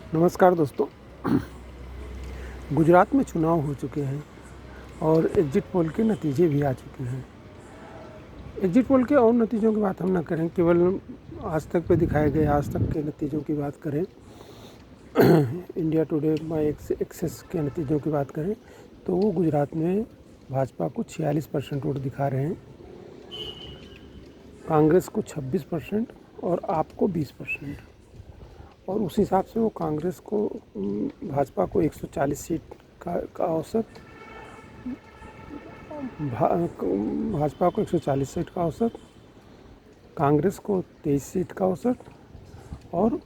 नमस्कार दोस्तों। गुजरात में चुनाव हो चुके हैं और एग्जिट पोल के नतीजे भी आ चुके हैं। एग्जिट पोल के और नतीजों की बात हम ना करें, केवल आज तक पे दिखाए गए आज तक के नतीजों की बात करें। इंडिया टुडे माई एक्सेस के नतीजों की बात करें तो वो गुजरात में भाजपा को 46% वोट दिखा रहे हैं, कांग्रेस को 26% और आप को 20%। और उस हिसाब से वो कांग्रेस को भाजपा को 140 सीट का औसत, भाजपा को 140 सीट का औसत, कांग्रेस को 23 सीट का औसत और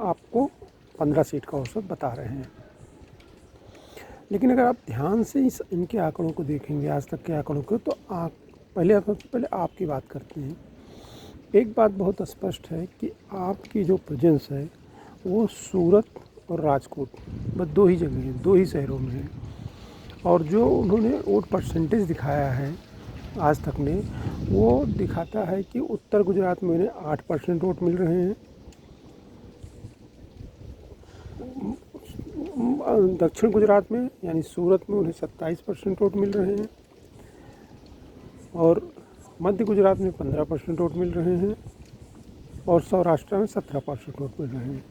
आपको 15 सीट का औसत बता रहे हैं। लेकिन अगर आप ध्यान से इनके आंकड़ों को देखेंगे, आज तक के आंकड़ों को, तो सबसे पहले आपकी बात करते हैं। एक बात बहुत स्पष्ट है कि आपकी जो प्रेजेंस है वो सूरत और राजकोट, बस दो ही जगह हैं, दो ही शहरों में है। और जो उन्होंने वोट परसेंटेज दिखाया है आज तक ने, वो दिखाता है कि उत्तर गुजरात में उन्हें 8% वोट मिल रहे हैं, दक्षिण गुजरात में यानी सूरत में उन्हें 27% वोट मिल रहे हैं और मध्य गुजरात में 15% वोट मिल रहे हैं और सौराष्ट्र में 17% वोट मिल रहे हैं।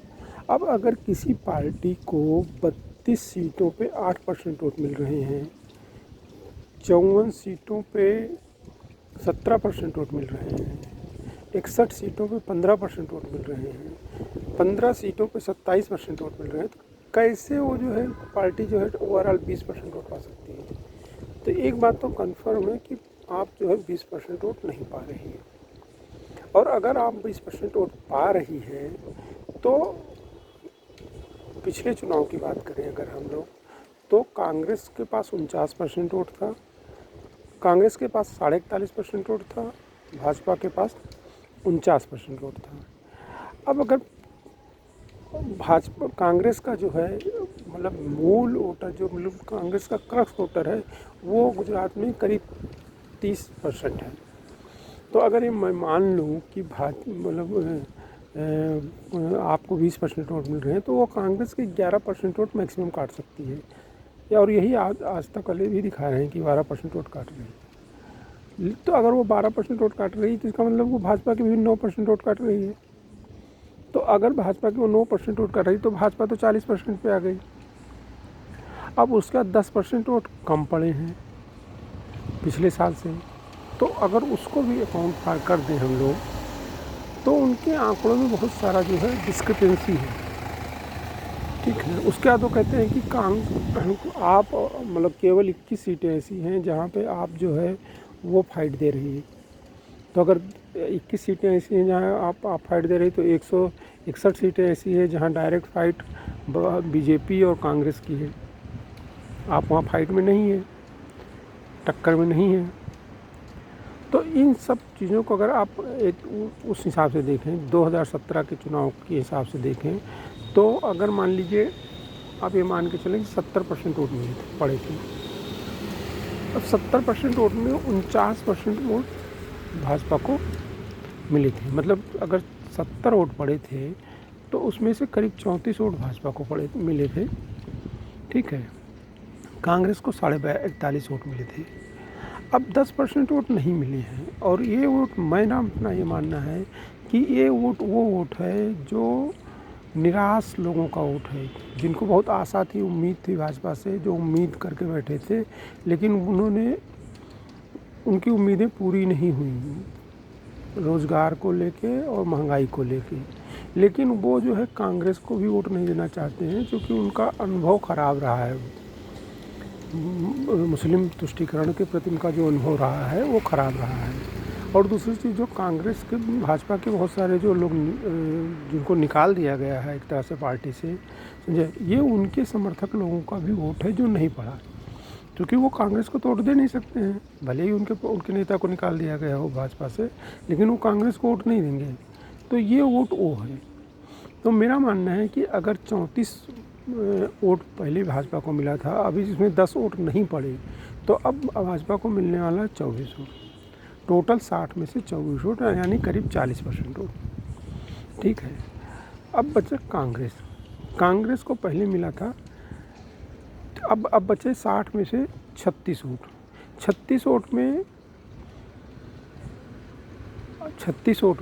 अब अगर किसी पार्टी को 32 सीटों पे 8% वोट मिल रहे हैं, 54 सीटों पे 17% वोट मिल रहे हैं, 61 सीटों पे 15% वोट मिल रहे हैं, 15 सीटों पे 27% वोट मिल रहे हैं, तो कैसे वो जो है पार्टी जो है ओवरऑल 20% वोट पा सकती है? तो एक बात तो कन्फर्म है कि आप जो है 20% वोट नहीं पा रही है। और अगर आप 20% वोट पा रही है तो पिछले चुनाव की बात करें अगर हम लोग, तो कांग्रेस के पास 49% वोट था, कांग्रेस के पास 41.5% वोट था, भाजपा के पास 49% वोट था। अब अगर भाजपा कांग्रेस का जो है मतलब मूल वोटर, जो मतलब कांग्रेस का क्रक्स वोटर है, वो गुजरात में करीब 30% है। तो अगर ये मैं मान लूँ कि आपको 20% वोट मिल रहे हैं, तो वो कांग्रेस के 11% वोट मैक्सिमम काट सकती है। और यही आज तक वाले भी दिखा रहे हैं कि 12% वोट काट रही है। तो अगर वो 12% वोट काट रही है तो इसका मतलब वो भाजपा के भी 9% वोट काट रही है। तो अगर भाजपा की वो 9% वोट काट रही तो भाजपा तो 40% पे आ गई। अब उसका 10% वोट कम पड़े हैं पिछले साल से, तो अगर उसको भी अकाउंट कर दें हम लोग, तो उनके आंकड़ों में बहुत सारा जो है डिस्क्रिपेंसी है। ठीक है, उसके बाद वो कहते हैं कि आप मतलब केवल 21 सीटें ऐसी हैं जहाँ पे आप जो है वो फाइट दे रही है। तो अगर 21 सीटें ऐसी हैं जहाँ आप फाइट दे रही, तो 161 सीटें ऐसी हैं जहाँ डायरेक्ट फाइट बीजेपी और कांग्रेस की है। आप वहाँ फाइट में नहीं है, टक्कर में नहीं है। तो इन सब चीज़ों को अगर आप एक उस हिसाब से देखें, 2017 के चुनाव के हिसाब से देखें, तो अगर मान लीजिए आप ये मान के चलें कि 70% वोट मिले पड़े थे। अब 70% वोट में 49% वोट भाजपा को मिले थे। मतलब अगर 70 वोट पड़े थे तो उसमें से करीब 34 वोट भाजपा को मिले थे। ठीक है, कांग्रेस को 41.5 वोट मिले थे। अब 10% वोट नहीं मिले हैं, और ये वोट अपना ये मानना है कि ये वोट वो वोट है जो निराश लोगों का वोट है, जिनको बहुत आशा थी, उम्मीद थी भाजपा से, जो उम्मीद करके बैठे थे, लेकिन उनकी उम्मीदें पूरी नहीं हुई रोज़गार को लेके और महंगाई को लेके। लेकिन वो जो है कांग्रेस को भी वोट नहीं देना चाहते हैं, क्योंकि उनका अनुभव ख़राब रहा है। मुस्लिम तुष्टीकरण के प्रति उनका जो अनुभव रहा है वो ख़राब रहा है। और दूसरी चीज़, जो कांग्रेस के भाजपा के बहुत सारे जो लोग जिनको निकाल दिया गया है एक तरह से पार्टी से, समझे, ये उनके समर्थक लोगों का भी वोट है जो नहीं पड़ा, क्योंकि वो कांग्रेस को तो वोट दे नहीं सकते हैं। भले ही उनके नेता को निकाल दिया गया हो भाजपा से, लेकिन वो कांग्रेस को वोट नहीं देंगे। तो ये वोट वो है। तो मेरा मानना है कि अगर 34 वोट पहले भाजपा को मिला था, अभी जिसमें 10 वोट नहीं पड़े, तो अब भाजपा को मिलने वाला 24 वोट, टोटल 60 में से 24 वोट, यानी करीब 40% वोट। ठीक है, अब बचा कांग्रेस। कांग्रेस को पहले मिला था, अब बचे 60 में से 36 वोट। 36 वोट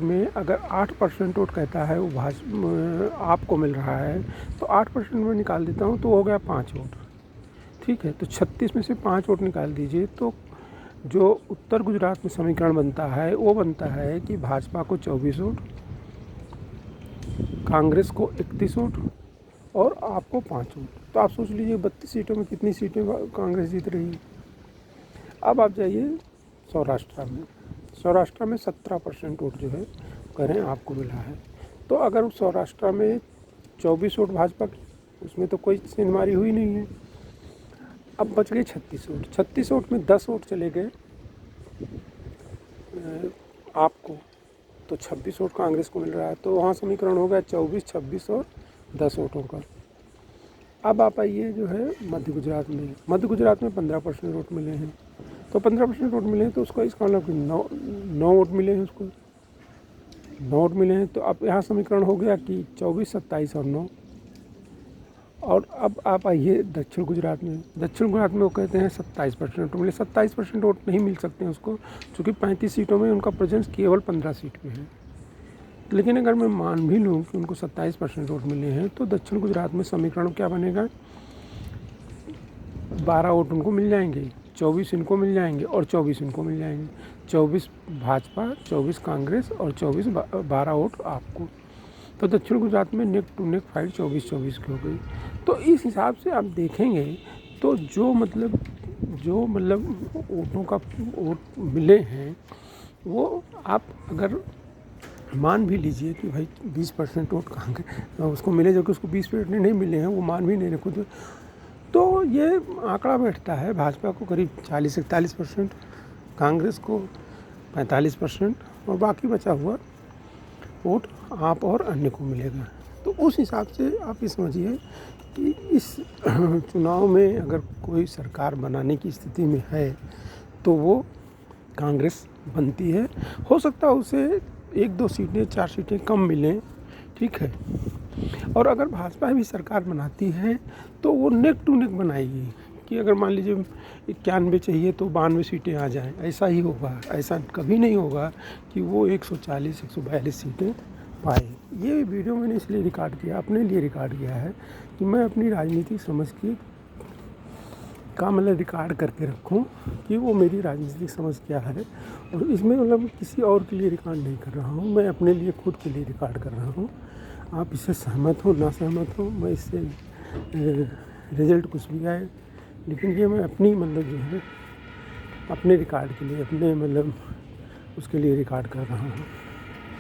में अगर 8% वोट कहता है वो आपको मिल रहा है, तो 8% में निकाल देता हूँ तो हो गया 5 वोट। ठीक है, तो 36 में से 5 वोट निकाल दीजिए, तो जो उत्तर गुजरात में समीकरण बनता है वो बनता है कि भाजपा को 24 वोट, कांग्रेस को 31 वोट और आपको 5 वोट। तो आप सोच लीजिए 32 सीटों में कितनी सीटें कांग्रेस जीत रही है। अब आप जाइए सौराष्ट्र में 17% वोट जो है करें आपको मिला है। तो अगर सौराष्ट्र में 24 वोट भाजपा की, उसमें तो कोई सिनमारी हुई नहीं है। अब बच गए 36 वोट। 36 वोट में 10 वोट चले गए आपको, तो 26 वोट कांग्रेस को मिल रहा है। तो वहाँ समीकरण हो गया 24, 26 और 10 वोटों का। अब आप आइए जो है मध्य गुजरात में 15% वोट मिले हैं। तो 15% वोट मिले हैं तो उसका इसका मतलब 9 वोट मिले हैं उसको, 9 वोट मिले हैं। तो अब यहाँ समीकरण हो गया कि 24, 27 और 9। और अब आप आइए दक्षिण गुजरात में वो कहते हैं 27% वोट मिले। 27% वोट नहीं मिल सकते हैं उसको, क्योंकि 35 सीटों में उनका प्रेजेंस केवल 15 सीट पे है। लेकिन अगर मैं मान भी लूँ कि उनको 27% वोट मिले हैं, तो दक्षिण गुजरात में समीकरण क्या बनेगा, 12 वोट उनको मिल जाएंगे, 24 इनको मिल जाएंगे और 24 इनको मिल जाएंगे। 24 भाजपा, 24 कांग्रेस और 12 वोट आपको। तो दक्षिण गुजरात में नेक टू नेक फाइट 24-24 की हो गई। तो इस हिसाब से आप देखेंगे तो जो मतलब वोटों का वोट मिले हैं, वो आप अगर मान भी लीजिए कि भाई 20% वोट कांग्रेस उसको मिले, जो कि उसको 20% नहीं मिले हैं, वो मान भी नहीं रहे खुद, तो ये आंकड़ा बैठता है भाजपा को करीब 40-41%, कांग्रेस को 45% और बाकी बचा हुआ वोट आप और अन्य को मिलेगा। तो उस हिसाब से आप ये समझिए कि इस चुनाव में अगर कोई सरकार बनाने की स्थिति में है तो वो कांग्रेस बनती है। हो सकता है उसे 1-2 सीटें, 4 सीटें कम मिलें, ठीक है। और अगर भाजपा भी सरकार बनाती है तो वो नेक टू नेक बनाएगी कि अगर मान लीजिए 91 चाहिए तो 92 सीटें आ जाएं, ऐसा ही होगा। ऐसा कभी नहीं होगा कि वो 140-142 सीटें पाए। ये वीडियो मैंने इसलिए रिकॉर्ड किया, अपने लिए रिकॉर्ड किया है कि मैं अपनी राजनीतिक समझ का मतलब रिकॉर्ड करके रखूं कि वो मेरी राजनीतिक समझ क्या है। और इसमें मतलब किसी और के लिए रिकॉर्ड नहीं कर रहा हूँ, मैं अपने लिए खुद के लिए रिकॉर्ड कर रहा हूँ। आप इससे सहमत हो ना सहमत हो, मैं इससे रिज़ल्ट कुछ भी आए, लेकिन ये मैं अपनी मतलब जो है अपने रिकॉर्ड के लिए, अपने मतलब उसके लिए रिकॉर्ड कर रहा हूँ।